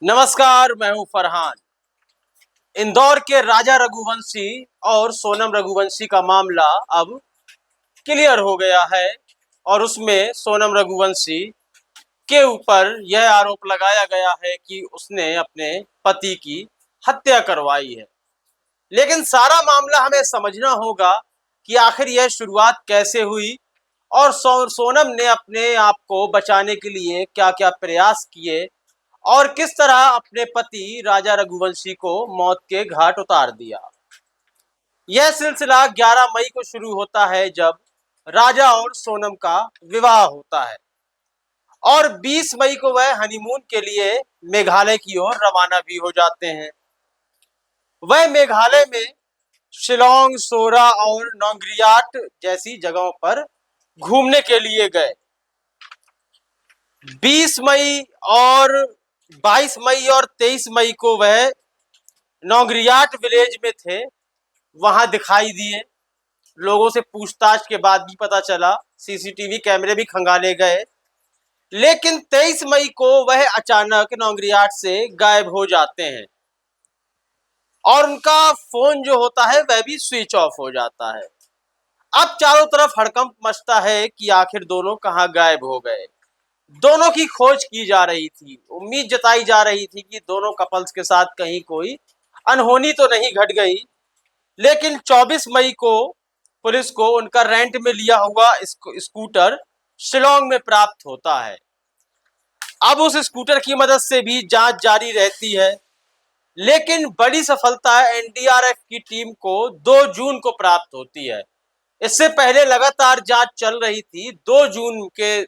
नमस्कार, मैं हूं फरहान। इंदौर के राजा रघुवंशी और सोनम रघुवंशी का मामला अब क्लियर हो गया है और उसमें सोनम रघुवंशी के ऊपर यह आरोप लगाया गया है कि उसने अपने पति की हत्या करवाई है। लेकिन सारा मामला हमें समझना होगा कि आखिर यह शुरुआत कैसे हुई और सोनम ने अपने आप को बचाने के लिए क्या-क्या प्रयास किए और किस तरह अपने पति राजा रघुवंशी को मौत के घाट उतार दिया। यह सिलसिला 11 मई को शुरू होता है जब राजा और सोनम का विवाह होता है और 20 मई को वह हनीमून के लिए मेघालय की ओर रवाना भी हो जाते हैं। वह मेघालय में शिलोंग, सोरा और नौग्रियाट जैसी जगहों पर घूमने के लिए गए। 20 मई और 22 मई और 23 मई को वह नौग्रियाट विलेज में थे, वहां दिखाई दिए। लोगों से पूछताछ के बाद भी पता चला, सीसीटीवी कैमरे भी खंगाले गए। लेकिन 23 मई को वह अचानक नौग्रियाट से गायब हो जाते हैं और उनका फोन जो होता है वह भी स्विच ऑफ हो जाता है। अब चारों तरफ हड़कंप मचता है कि आखिर दोनों कहां गायब हो गए। दोनों की खोज की जा रही थी, उम्मीद जताई जा रही थी कि दोनों कपल्स के साथ कहीं कोई अनहोनी तो नहीं घट गई। लेकिन 24 मई को पुलिस को उनका रेंट में लिया हुआ स्कूटर शिलोंग में प्राप्त होता है। अब उस स्कूटर की मदद से भी जांच जारी रहती है, लेकिन बड़ी सफलता एनडीआरएफ की टीम को 2 जून को प्राप्त होती है। इससे पहले लगातार जांच चल रही थी। 2 जून के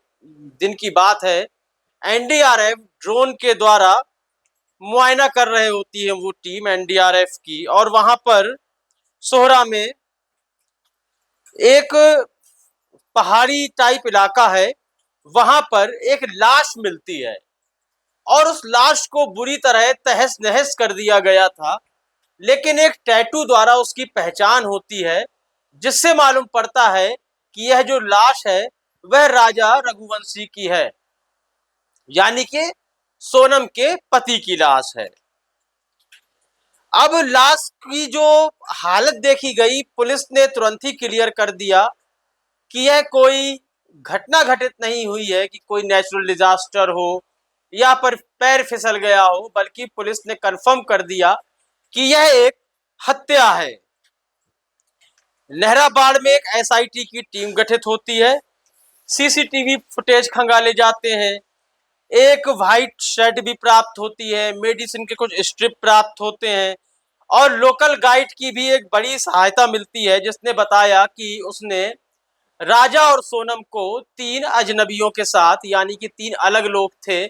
दिन की बात है, एनडीआरएफ ड्रोन के द्वारा मुआयना कर रहे होती है वो टीम एनडीआरएफ की, और वहां पर सोहरा में एक पहाड़ी टाइप इलाका है, वहां पर एक लाश मिलती है और उस लाश को बुरी तरह तहस नहस कर दिया गया था। लेकिन एक टैटू द्वारा उसकी पहचान होती है, जिससे मालूम पड़ता है कि यह जो लाश है वह राजा रघुवंशी की है, यानी कि सोनम के पति की लाश है। अब लाश की जो हालत देखी गई, पुलिस ने तुरंत ही क्लियर कर दिया कि यह कोई घटना घटित नहीं हुई है कि कोई नेचुरल डिजास्टर हो या पर पैर फिसल गया हो, बल्कि पुलिस ने कंफर्म कर दिया कि यह एक हत्या है। लहराबाड़ में एक एसआईटी की टीम गठित होती है, सीसीटीवी फुटेज खंगाले जाते हैं, एक व्हाइट शर्ट भी प्राप्त होती है, मेडिसिन के कुछ स्ट्रिप प्राप्त होते हैं और लोकल गाइड की भी एक बड़ी सहायता मिलती है, जिसने बताया कि उसने राजा और सोनम को 3 अजनबियों के साथ, यानी कि 3 अलग लोग थे,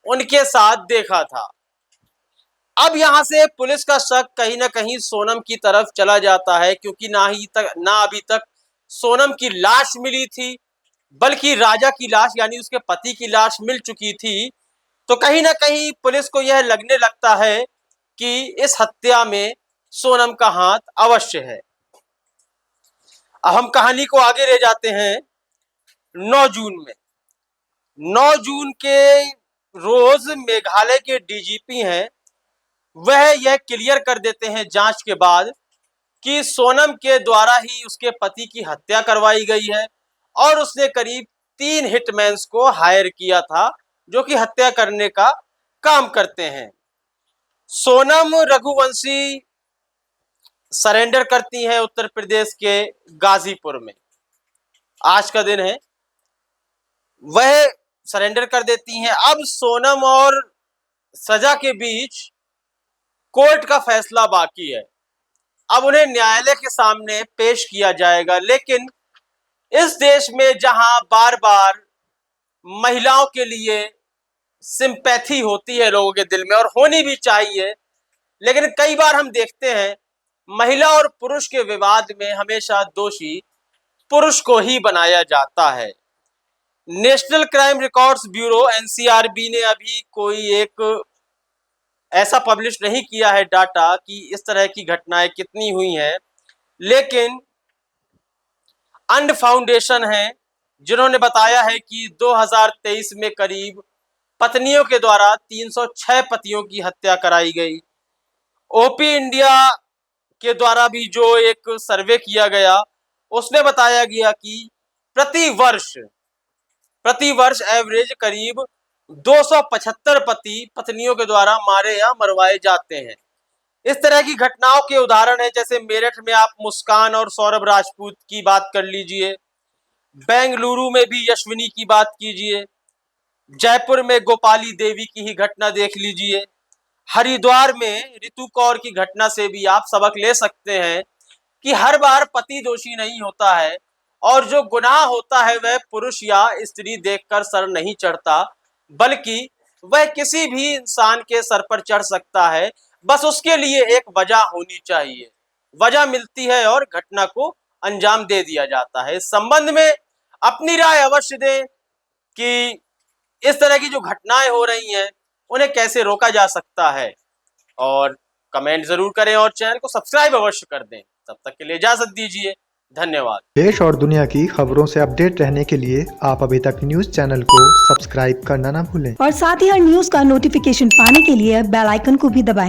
उनके साथ देखा था। अब यहां से पुलिस का शक कहीं ना कहीं सोनम की तरफ चला जाता है, क्योंकि ना अभी तक सोनम की लाश मिली थी, बल्कि राजा की लाश यानी उसके पति की लाश मिल चुकी थी। तो कहीं ना कहीं पुलिस को यह लगने लगता है कि इस हत्या में सोनम का हाथ अवश्य है। अब हम कहानी को आगे ले जाते हैं 9 जून में। 9 जून के रोज मेघालय के डीजीपी हैं, वह यह क्लियर कर देते हैं जांच के बाद कि सोनम के द्वारा ही उसके पति की हत्या करवाई गई है और उसने करीब 3 हिटमैन्स को हायर किया था, जो कि हत्या करने का काम करते हैं। सोनम रघुवंशी सरेंडर करती हैं उत्तर प्रदेश के गाजीपुर में। आज का दिन है, वह सरेंडर कर देती हैं। अब सोनम और सजा के बीच कोर्ट का फैसला बाकी है। अब उन्हें न्यायालय के सामने पेश किया जाएगा। लेकिन इस देश में जहां बार बार महिलाओं के लिए सिंपैथी होती है लोगों के दिल में, और होनी भी चाहिए, लेकिन कई बार हम देखते हैं महिला और पुरुष के विवाद में हमेशा दोषी पुरुष को ही बनाया जाता है। National crime records bureau NCRB ने अभी कोई एक ऐसा पब्लिश नहीं किया है डाटा कि इस तरह की घटनाएं कितनी हुई हैं, लेकिन अंड फाउंडेशन है जिन्होंने बताया है कि 2023 में करीब पत्नियों के द्वारा 306 पतियों की हत्या कराई गई। ओपी इंडिया के द्वारा भी जो एक सर्वे किया गया उसमें बताया गया कि प्रति वर्ष एवरेज करीब 275 पति पत्नियों के द्वारा मारे या मरवाए जाते हैं। इस तरह की घटनाओं के उदाहरण है, जैसे मेरठ में आप मुस्कान और सौरभ राजपूत की बात कर लीजिए, बेंगलुरु में भी यशविनी की बात कीजिए, जयपुर में गोपाली देवी की ही घटना देख लीजिए, हरिद्वार में ऋतु कौर की घटना से भी आप सबक ले सकते हैं कि हर बार पति दोषी नहीं होता है और जो गुनाह होता है वह पुरुष या स्त्री देखकर सर नहीं चढ़ता, बल्कि वह किसी भी इंसान के सर पर चढ़ सकता है। बस उसके लिए एक वजह होनी चाहिए, वजह मिलती है और घटना को अंजाम दे दिया जाता है। इस संबंध में अपनी राय अवश्य दें कि इस तरह की जो घटनाएं हो रही हैं उन्हें कैसे रोका जा सकता है, और कमेंट जरूर करें और चैनल को सब्सक्राइब अवश्य कर दें। तब तक के लिए इजाजत दीजिए, धन्यवाद। देश और दुनिया की खबरों से अपडेट रहने के लिए आप अभी तक न्यूज चैनल को सब्सक्राइब करना ना भूलें और साथ ही हर न्यूज का नोटिफिकेशन पाने के लिए बेल आइकन को भी दबाएं।